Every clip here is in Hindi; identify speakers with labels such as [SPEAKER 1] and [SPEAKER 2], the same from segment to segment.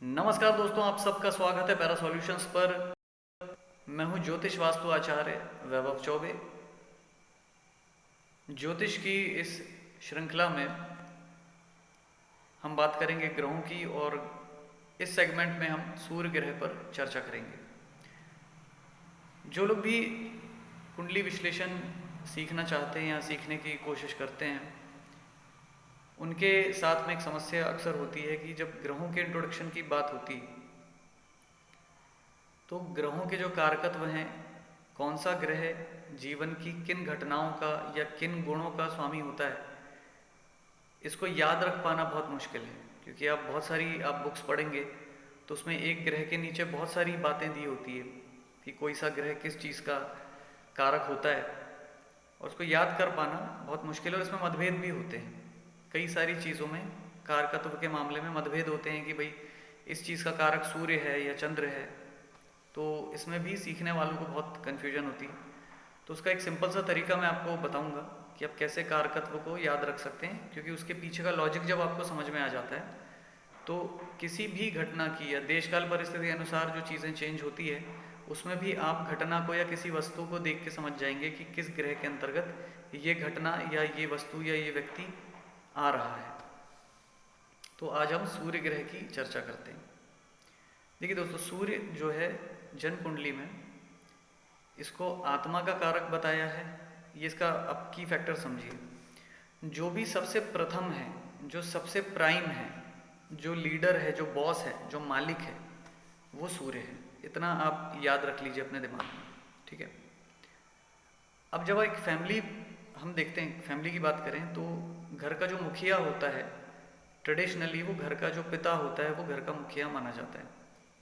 [SPEAKER 1] नमस्कार दोस्तों, आप सबका स्वागत है पैरा सॉल्यूशंस पर। मैं हूं ज्योतिष वास्तु आचार्य वैभव चौबे। ज्योतिष की इस श्रृंखला में हम बात करेंगे ग्रहों की, और इस सेगमेंट में हम सूर्य ग्रह पर चर्चा करेंगे। जो लोग भी कुंडली विश्लेषण सीखना चाहते हैं या सीखने की कोशिश करते हैं, उनके साथ में एक समस्या अक्सर होती है कि जब ग्रहों के इंट्रोडक्शन की बात होती है तो ग्रहों के जो कारकत्व हैं, कौन सा ग्रह जीवन की किन घटनाओं का या किन गुणों का स्वामी होता है, इसको याद रख पाना बहुत मुश्किल है। क्योंकि आप बहुत सारी बुक्स पढ़ेंगे तो उसमें एक ग्रह के नीचे बहुत सारी बातें दी होती है कि कोई सा ग्रह किस चीज़ का कारक होता है, और उसको याद कर पाना बहुत मुश्किल है। और इसमें मतभेद भी होते हैं, कई सारी चीज़ों में कारकत्व के मामले में मतभेद होते हैं कि भाई इस चीज़ का कारक सूर्य है या चंद्र है। तो इसमें भी सीखने वालों को बहुत कन्फ्यूजन होती है। तो उसका एक सिंपल सा तरीका मैं आपको बताऊंगा कि आप कैसे कारकत्व को याद रख सकते हैं, क्योंकि उसके पीछे का लॉजिक जब आपको समझ में आ जाता है तो किसी भी घटना की या देश काल परिस्थिति के अनुसार जो चीज़ें चेंज होती है, उसमें भी आप घटना को या किसी वस्तु को देख के समझ जाएंगे कि किस ग्रह के अंतर्गत ये घटना या ये वस्तु या ये व्यक्ति आ रहा है। तो आज हम सूर्य ग्रह की चर्चा करते हैं। देखिए दोस्तों, सूर्य जो है जन्म कुंडली में, इसको आत्मा का कारक बताया है। ये इसका अब की फैक्टर समझिए। जो भी सबसे प्रथम है, जो सबसे प्राइम है, जो लीडर है, जो बॉस है, जो मालिक है, वो सूर्य है। इतना आप याद रख लीजिए अपने दिमाग में, ठीक है। अब जब एक फैमिली हम देखते हैं, फैमिली की बात करें तो घर का जो मुखिया होता है, ट्रेडिशनली वो घर का जो पिता होता है वो घर का मुखिया माना जाता है।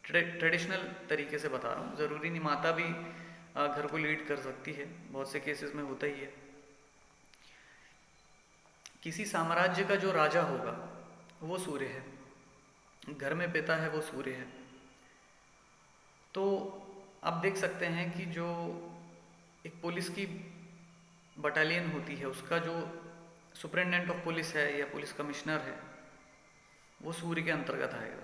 [SPEAKER 1] ट्रेडिशनल तरीके से बता रहा हूँ, ज़रूरी नहीं माता भी घर को लीड कर सकती है, बहुत से केसेस में होता ही है। किसी साम्राज्य का जो राजा होगा वो सूर्य है, घर में पिता है वो सूर्य है। तो आप देख सकते हैं कि जो एक पुलिस की बटालियन होती है, उसका जो सुपरिटेंडेंट ऑफ पुलिस है या पुलिस कमिश्नर है, वो सूर्य के अंतर्गत आएगा।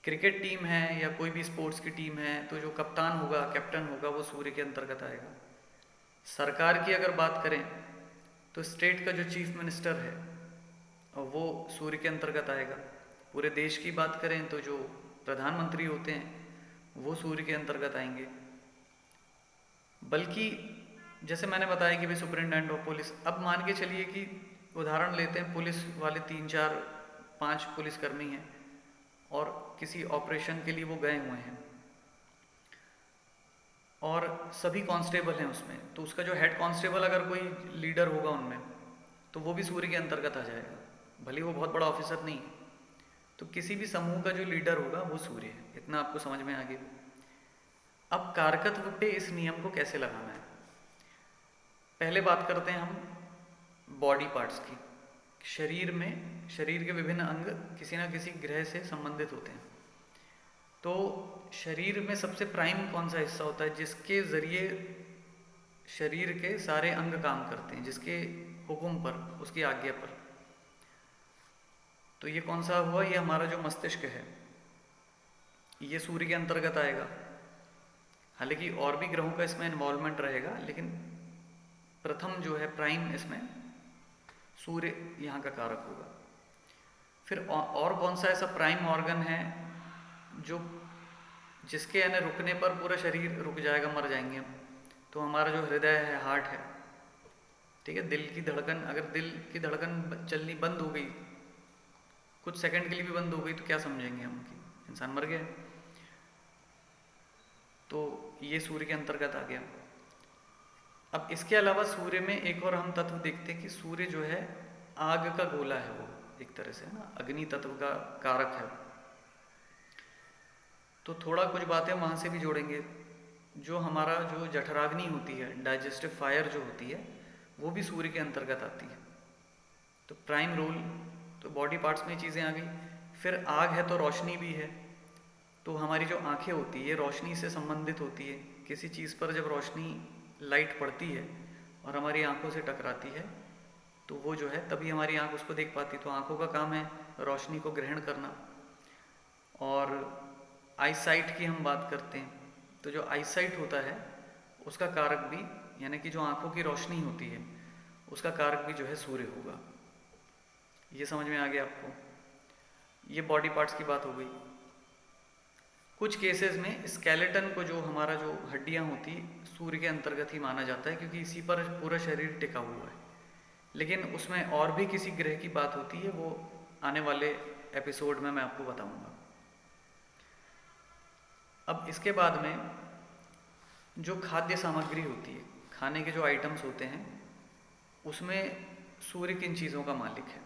[SPEAKER 1] क्रिकेट टीम है या कोई भी स्पोर्ट्स की टीम है तो जो कप्तान होगा, कैप्टन होगा, वो सूर्य के अंतर्गत आएगा। सरकार की अगर बात करें तो स्टेट का जो चीफ मिनिस्टर है वो सूर्य के अंतर्गत आएगा। पूरे देश की बात करें तो जो प्रधानमंत्री होते हैं वो सूर्य के अंतर्गत आएंगे। बल्कि जैसे मैंने बताया कि भाई सुपरिटेंडेंट ऑफ पुलिस, अब मान के चलिए कि उदाहरण लेते हैं, पुलिस वाले 3 4 5 पुलिसकर्मी हैं और किसी ऑपरेशन के लिए वो गए हुए हैं और सभी कांस्टेबल हैं उसमें, तो उसका जो हेड कांस्टेबल अगर कोई लीडर होगा उनमें, तो वो भी सूर्य के अंतर्गत आ जाएगा, भले वो बहुत बड़ा ऑफिसर नहीं है। तो किसी भी समूह का जो लीडर होगा वो सूर्य है। इतना आपको समझ में आ गया। अब कारकत्व पे इस नियम को कैसे लगाना है, पहले बात करते हैं हम बॉडी पार्ट्स की। शरीर में, शरीर के विभिन्न अंग किसी ना किसी ग्रह से संबंधित होते हैं। तो शरीर में सबसे प्राइम कौन सा हिस्सा होता है जिसके ज़रिए शरीर के सारे अंग काम करते हैं, जिसके हुक्म पर, उसकी आज्ञा पर? तो ये कौन सा हुआ? ये हमारा जो मस्तिष्क है, ये सूर्य के अंतर्गत आएगा। हालांकि और भी ग्रहों का इसमें इन्वॉल्वमेंट रहेगा, लेकिन प्रथम जो है प्राइम, इसमें सूर्य यहाँ का कारक होगा। फिर और कौन सा ऐसा प्राइम ऑर्गन है जो जिसके यानी रुकने पर पूरा शरीर रुक जाएगा, मर जाएंगे हम? तो हमारा जो हृदय है, हार्ट है, ठीक है। दिल की धड़कन, अगर दिल की धड़कन चलनी बंद हो गई, कुछ सेकंड के लिए भी बंद हो गई, तो क्या समझेंगे हम कि इंसान मर गया? तो ये सूर्य के अंतर्गत आ गया। अब इसके अलावा सूर्य में एक और हम तत्व देखते हैं कि सूर्य जो है आग का गोला है, वो एक तरह से ना अग्नि तत्व का कारक है। तो थोड़ा कुछ बातें वहाँ से भी जोड़ेंगे। जो हमारा जो जठराग्नि होती है, डाइजेस्टिव फायर जो होती है, वो भी सूर्य के अंतर्गत आती है। तो प्राइम रोल, तो बॉडी पार्ट्स में चीज़ें आ गई। फिर आग है तो रोशनी भी है। तो हमारी जो आंखें होती है, रोशनी से संबंधित होती है। किसी चीज़ पर जब रोशनी, लाइट पड़ती है और हमारी आंखों से टकराती है, तो वो जो है तभी हमारी आंख उसको देख पाती। तो आंखों का काम है रोशनी को ग्रहण करना। और आईसाइट की हम बात करते हैं तो जो आईसाइट होता है उसका कारक भी, यानी कि जो आंखों की रोशनी होती है उसका कारक भी जो है सूर्य होगा। ये समझ में आ गया आपको? ये बॉडी पार्ट्स की बात हो गई। कुछ केसेस में स्केलेटन को, जो हमारा जो हड्डियां होती सूर्य के अंतर्गत ही माना जाता है क्योंकि इसी पर पूरा शरीर टिका हुआ है। लेकिन उसमें और भी किसी ग्रह की बात होती है, वो आने वाले एपिसोड में मैं आपको बताऊंगा। अब इसके बाद में जो खाद्य सामग्री होती है, खाने के जो आइटम्स होते हैं, उसमें सूर्य किन चीज़ों का मालिक है।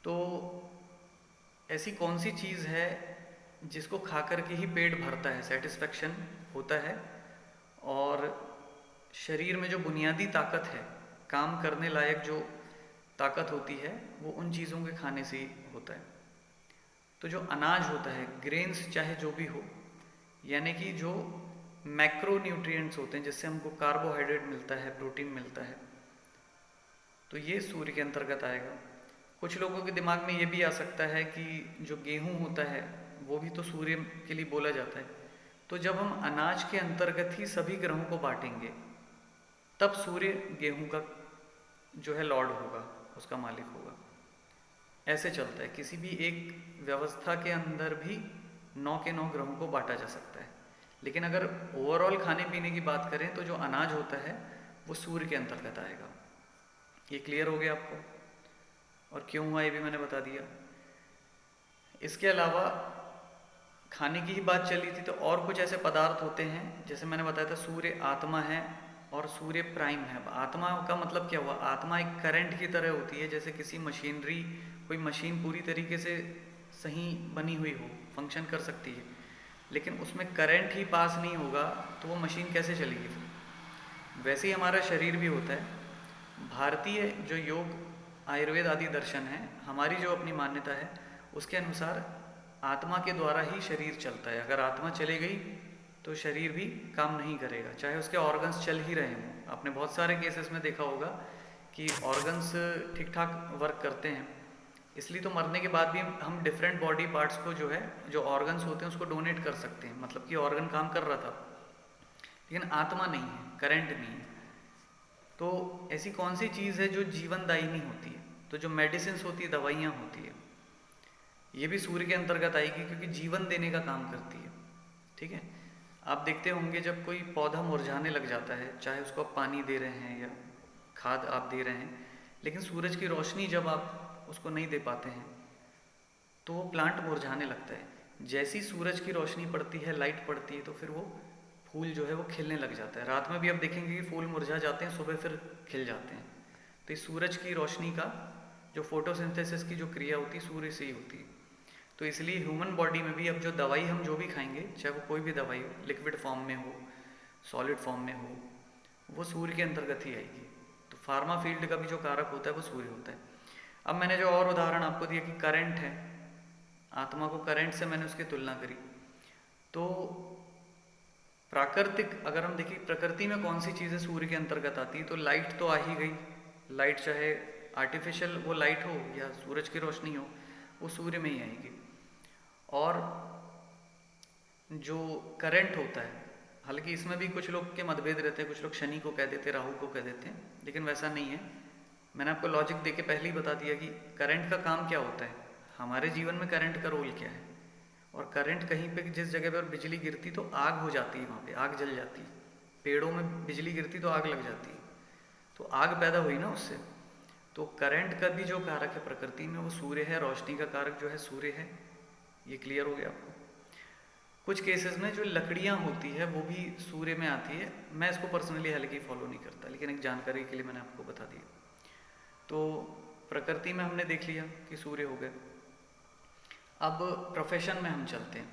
[SPEAKER 1] तो ऐसी कौन सी चीज़ है जिसको खा कर के ही पेट भरता है, सेटिस्फेक्शन होता है, और शरीर में जो बुनियादी ताकत है, काम करने लायक जो ताकत होती है, वो उन चीज़ों के खाने से ही होता है। तो जो अनाज होता है, ग्रेन्स चाहे जो भी हो, यानी कि जो मैक्रो न्यूट्रिएंट्स होते हैं जिससे हमको कार्बोहाइड्रेट मिलता है, प्रोटीन मिलता है, तो ये सूर्य के अंतर्गत आएगा। कुछ लोगों के दिमाग में ये भी आ सकता है कि जो गेहूं होता है वो भी तो सूर्य के लिए बोला जाता है। तो जब हम अनाज के अंतर्गत ही सभी ग्रहों को बांटेंगे तब सूर्य गेहूं का जो है लॉर्ड होगा, उसका मालिक होगा। ऐसे चलता है, किसी भी एक व्यवस्था के अंदर भी 9 के 9 ग्रहों को बांटा जा सकता है। लेकिन अगर ओवरऑल खाने पीने की बात करें तो जो अनाज होता है वो सूर्य के अंतर्गत आएगा। ये क्लियर हो गया आपको? और क्यों हुआ ये भी मैंने बता दिया। इसके अलावा खाने की ही बात चली थी तो और कुछ ऐसे पदार्थ होते हैं, जैसे मैंने बताया था सूर्य आत्मा है और सूर्य प्राइम है। आत्मा का मतलब क्या हुआ? आत्मा एक करंट की तरह होती है, जैसे किसी मशीनरी, कोई मशीन पूरी तरीके से सही बनी हुई हो, फंक्शन कर सकती है, लेकिन उसमें करंट ही पास नहीं होगा तो वो मशीन कैसे चलेगी फिर? वैसे ही हमारा शरीर भी होता है। भारतीय जो योग, आयुर्वेद आदि दर्शन है, हमारी जो अपनी मान्यता है उसके अनुसार आत्मा के द्वारा ही शरीर चलता है। अगर आत्मा चले गई तो शरीर भी काम नहीं करेगा, चाहे उसके ऑर्गन्स चल ही रहे हों। आपने बहुत सारे केसेस में देखा होगा कि ऑर्गन्स ठीक ठाक वर्क करते हैं, इसलिए तो मरने के बाद भी हम डिफरेंट बॉडी पार्ट्स को जो है, जो ऑर्गन्स होते हैं उसको डोनेट कर सकते हैं, मतलब कि ऑर्गन काम कर रहा था। लेकिन आत्मा नहीं है, करंट नहीं है। तो ऐसी कौन सी चीज़ है जो जीवनदायिनी होती है? तो जो मेडिसिन होती है, दवाइयाँ होती है, ये भी सूर्य के अंतर्गत आएगी क्योंकि जीवन देने का काम करती है। ठीक है, आप देखते होंगे जब कोई पौधा मुरझाने लग जाता है, चाहे उसको आप पानी दे रहे हैं या खाद आप दे रहे हैं, लेकिन सूरज की रोशनी जब आप उसको नहीं दे पाते हैं तो वो प्लांट मुरझाने लगता है। जैसी सूरज की रोशनी पड़ती है, लाइट पड़ती है, तो फिर वो फूल जो है वो खिलने लग जाता है। रात में भी आप देखेंगे कि फूल मुरझा जाते हैं, सुबह फिर खिल जाते हैं। तो इस सूरज की रोशनी का जो फोटोसिंथेसिस की जो क्रिया होती है सूर्य से ही होती है। तो इसलिए ह्यूमन बॉडी में भी अब जो दवाई हम जो भी खाएंगे, चाहे वो कोई भी दवाई हो, लिक्विड फॉर्म में हो, सॉलिड फॉर्म में हो, वो सूर्य के अंतर्गत ही आएगी। तो फार्मा फील्ड का भी जो कारक होता है वो सूर्य होता है। अब मैंने जो और उदाहरण आपको दिया कि करंट है, आत्मा को करंट से मैंने उसकी तुलना करी, तो प्राकृतिक अगर हम देखें प्रकृति में कौन सी चीज़ें सूर्य के अंतर्गत आती है, तो लाइट तो आ ही गई। लाइट चाहे आर्टिफिशियल वो लाइट हो या सूरज की रोशनी हो, वो सूर्य में ही आएगी। और जो करंट होता है, हालांकि इसमें भी कुछ लोग के मतभेद रहते हैं, कुछ लोग शनि को कह देते हैं, राहु को कह देते हैं, लेकिन वैसा नहीं है। मैंने आपको लॉजिक देके पहले ही बता दिया कि करंट का काम क्या होता है, हमारे जीवन में करंट का रोल क्या है। और करंट कहीं पे जिस जगह पर बिजली गिरती तो आग हो जाती है, वहाँ पे आग जल जाती है। पेड़ों में बिजली गिरती तो आग लग जाती है, तो आग पैदा हुई ना उससे। तो करंट का भी जो कारक है प्रकृति में वो सूर्य है, रोशनी का कारक जो है सूर्य है। ये क्लियर हो गया आपको? कुछ केसेस में जो लकड़ियाँ होती है वो भी सूर्य में आती है। मैं इसको पर्सनली हालांकि फॉलो नहीं करता, लेकिन एक जानकारी के लिए मैंने आपको बता दिया। तो प्रकृति में हमने देख लिया कि सूर्य हो गए। अब प्रोफेशन में हम चलते हैं।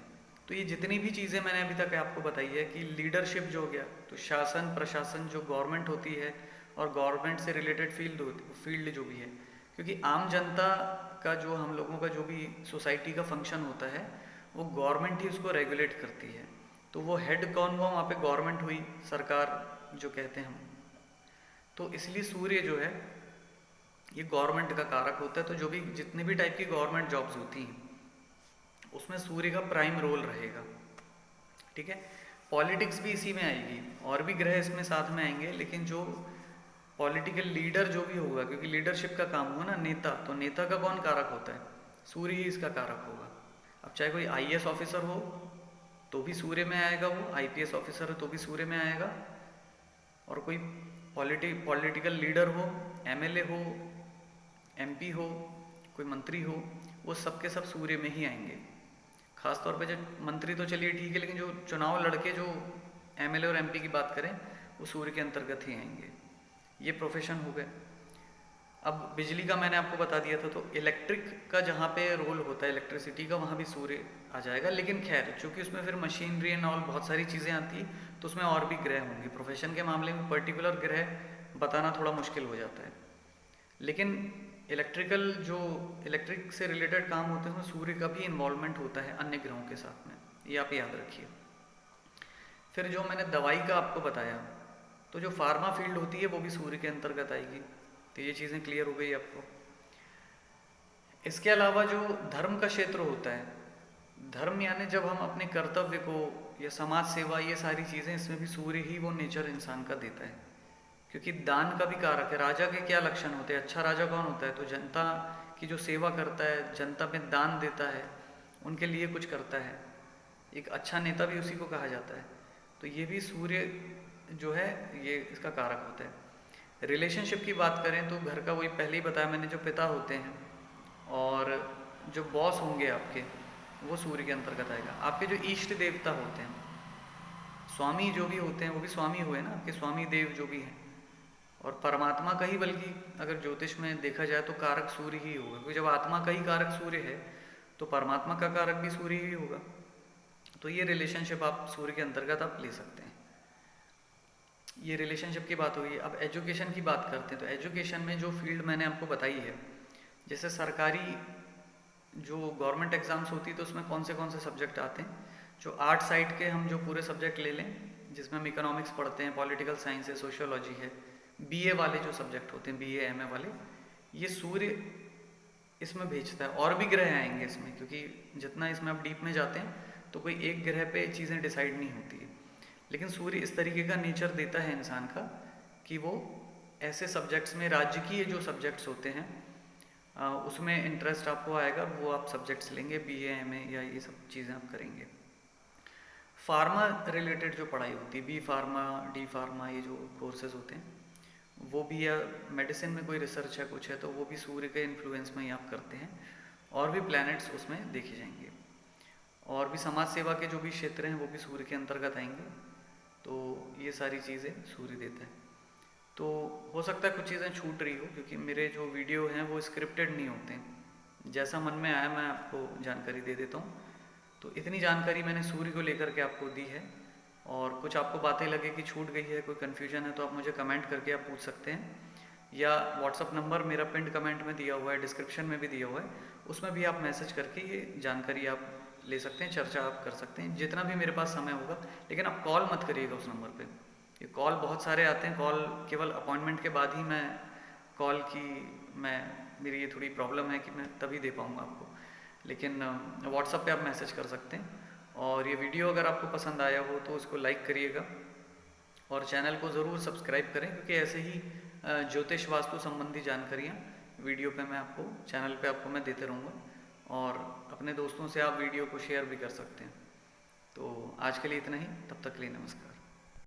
[SPEAKER 1] तो ये जितनी भी चीज़ें मैंने अभी तक आपको बताई है कि लीडरशिप जो हो गया, तो शासन प्रशासन जो गवर्नमेंट होती है और गवर्नमेंट से रिलेटेड फील्ड जो भी है, क्योंकि आम जनता का जो हम लोगों का जो भी सोसाइटी का फंक्शन होता है वो गवर्नमेंट ही उसको रेगुलेट करती है। तो वो हेड कौन हुआ? वहाँ पे गवर्नमेंट हुई, सरकार जो कहते हैं हम। तो इसलिए सूर्य जो है ये गवर्नमेंट का कारक होता है। तो जो भी जितने भी टाइप की गवर्नमेंट जॉब्स होती हैं उसमें सूर्य का प्राइम रोल रहेगा। ठीक है, पॉलिटिक्स भी इसी में आएगी, और भी ग्रह इसमें साथ में आएंगे, लेकिन जो पॉलिटिकल लीडर जो भी होगा, क्योंकि लीडरशिप का काम हुआ ना नेता, तो नेता का कौन कारक होता है? सूर्य ही इसका कारक होगा। अब चाहे कोई आईएएस ऑफिसर हो तो भी सूर्य में आएगा, वो आईपीएस ऑफिसर हो तो भी सूर्य में आएगा, और कोई पॉलिटिकल लीडर हो, एमएलए हो, एमपी हो, कोई मंत्री हो, वो सब के सब सूर्य में ही आएंगे। खासतौर पे जो मंत्री तो चलिए ठीक है, लेकिन जो चुनाव लड़के जो एमएलए और एमपी की बात करें वो सूर्य के अंतर्गत ही आएंगे। ये प्रोफेशन हो गए। अब बिजली का मैंने आपको बता दिया था, तो इलेक्ट्रिक का जहाँ पे रोल होता है इलेक्ट्रिसिटी का, वहाँ भी सूर्य आ जाएगा। लेकिन खैर चूँकि उसमें फिर मशीनरी एंड ऑल बहुत सारी चीज़ें आती हैं, तो उसमें और भी ग्रह होंगे। प्रोफेशन के मामले में पर्टिकुलर ग्रह बताना थोड़ा मुश्किल हो जाता है, लेकिन इलेक्ट्रिक से रिलेटेड काम होते हैं उसमें सूर्य का भी इन्वॉल्वमेंट होता है अन्य ग्रहों के साथ में, ये आप याद रखिए। फिर जो मैंने दवाई का आपको बताया, तो जो फार्मा फील्ड होती है वो भी सूर्य के अंतर्गत आएगी। तो ये चीज़ें क्लियर हो गई आपको। इसके अलावा जो धर्म का क्षेत्र होता है, धर्म यानी जब हम अपने कर्तव्य को या समाज सेवा, ये सारी चीज़ें, इसमें भी सूर्य ही वो नेचर इंसान का देता है, क्योंकि दान का भी कारक है। राजा के क्या लक्षण होते हैं? अच्छा राजा कौन होता है? तो जनता की जो सेवा करता है, जनता में दान देता है, उनके लिए कुछ करता है। एक अच्छा नेता भी उसी को कहा जाता है। तो ये भी सूर्य जो है ये इसका कारक होता है। रिलेशनशिप की बात करें तो घर का, वही पहले ही बताया मैंने, जो पिता होते हैं और जो बॉस होंगे आपके, वो सूर्य के अंतर्गत आएगा। आपके जो इष्ट देवता होते हैं, स्वामी जो भी होते हैं, वो भी स्वामी हुए ना आपके, स्वामी देव जो भी हैं। और परमात्मा का ही, बल्कि अगर ज्योतिष में देखा जाए तो कारक सूर्य ही होगा, क्योंकि जब आत्मा का ही कारक सूर्य है तो परमात्मा का कारक भी सूर्य ही होगा। तो ये रिलेशनशिप आप सूर्य के अंतर्गत आप ले सकते हैं। ये रिलेशनशिप की बात हुई। अब एजुकेशन की बात करते हैं, तो एजुकेशन में जो फील्ड मैंने आपको बताई है, जैसे सरकारी जो गवर्नमेंट एग्ज़ाम्स होती है तो उसमें कौन से सब्जेक्ट आते हैं। जो आर्ट साइड के हम जो पूरे सब्जेक्ट ले लें, जिसमें हम इकोनॉमिक्स पढ़ते हैं, पॉलिटिकल साइंस है, सोशियोलॉजी है, बीए वाले जो सब्जेक्ट होते हैं, बीए एमए वाले, ये सूर्य इसमें भेजता है। और भी ग्रह आएंगे इसमें, क्योंकि जितना इसमें आप डीप में जाते हैं तो कोई एक ग्रह पे चीज़ें डिसाइड नहीं होती है, लेकिन सूर्य इस तरीके का नेचर देता है इंसान का कि वो ऐसे सब्जेक्ट्स में, राजकीय जो सब्जेक्ट्स होते हैं उसमें इंटरेस्ट आपको आएगा, वो आप सब्जेक्ट्स लेंगे, बीए एमए या ये सब चीज़ें आप करेंगे। फार्मा रिलेटेड जो पढ़ाई होती है, बी फार्मा, डी फार्मा, ये जो कोर्सेज होते हैं वो भी, या मेडिसिन में कोई रिसर्च है कुछ है, तो वो भी सूर्य के इन्फ्लुएंस में ही आप करते हैं। और भी प्लैनेट्स उसमें देखे जाएंगे। और भी समाज सेवा के जो भी क्षेत्र हैं वो भी सूर्य के अंतर्गत आएंगे। तो ये सारी चीज़ें सूर्य देता है। तो हो सकता है कुछ चीज़ें छूट रही हो, क्योंकि मेरे जो वीडियो हैं वो स्क्रिप्टेड नहीं होते हैं, जैसा मन में आया मैं आपको जानकारी दे देता हूँ। तो इतनी जानकारी मैंने सूर्य को लेकर के आपको दी है। और कुछ आपको बातें लगे कि छूट गई है, कोई कन्फ्यूजन है, तो आप मुझे कमेंट करके आप पूछ सकते हैं, या व्हाट्सअप नंबर मेरा पिंड कमेंट में दिया हुआ है, डिस्क्रिप्शन में भी दिया हुआ है, उसमें भी आप मैसेज करके ये जानकारी आप ले सकते हैं, चर्चा आप कर सकते हैं जितना भी मेरे पास समय होगा। लेकिन आप कॉल मत करिएगा उस नंबर पे, ये कॉल बहुत सारे आते हैं। कॉल केवल अपॉइंटमेंट के बाद ही मैं कॉल की, मेरी ये थोड़ी प्रॉब्लम है कि मैं तभी दे पाऊँगा आपको, लेकिन व्हाट्सअप पे आप मैसेज कर सकते हैं। और ये वीडियो अगर आपको पसंद आया हो तो उसको लाइक करिएगा, और चैनल को ज़रूर सब्सक्राइब करें, क्योंकि ऐसे ही ज्योतिष वास्तु संबंधी जानकारियाँ वीडियो पे मैं आपको, चैनल पे आपको मैं देते रहूँगा। और अपने दोस्तों से आप वीडियो को शेयर भी कर सकते हैं। तो आज के लिए इतना ही, तब तक के लिए नमस्कार।